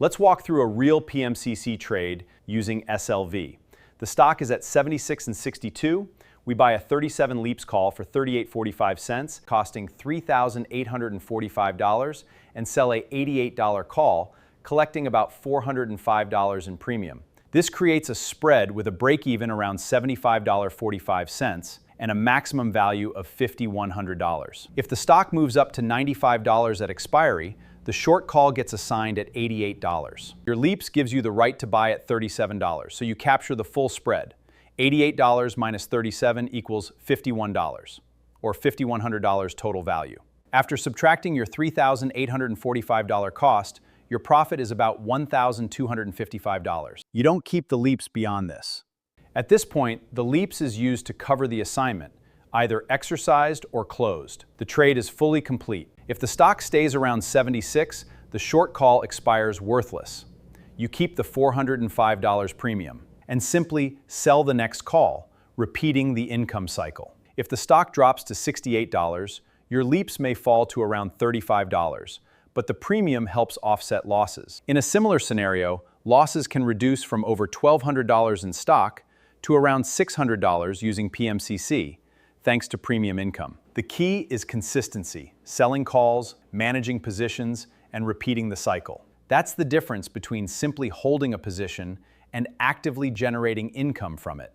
Let's walk through a real PMCC trade using SLV. The stock is at 76 and 62. We buy a 37 leaps call for $38.45, costing $3,845, and sell a $88 call, collecting about $405 in premium. This creates a spread with a break-even around $75.45 and a maximum value of $5,100. If the stock moves up to $95 at expiry, the short call gets assigned at $88. Your leaps gives you the right to buy at $37, so you capture the full spread. $88 minus 37 equals $51, or $5,100 total value. After subtracting your $3,845 cost, your profit is about $1,255. You don't keep the leaps beyond this. At this point, the leaps is used to cover the assignment, either exercised or closed. The trade is fully complete. If the stock stays around 76, the short call expires worthless. You keep the $405 premium and simply sell the next call, repeating the income cycle. If the stock drops to $68, your leaps may fall to around $35, but the premium helps offset losses. In a similar scenario, losses can reduce from over $1,200 in stock to around $600 using PMCC, thanks to premium income. The key is consistency, selling calls, managing positions, and repeating the cycle. That's the difference between simply holding a position and actively generating income from it.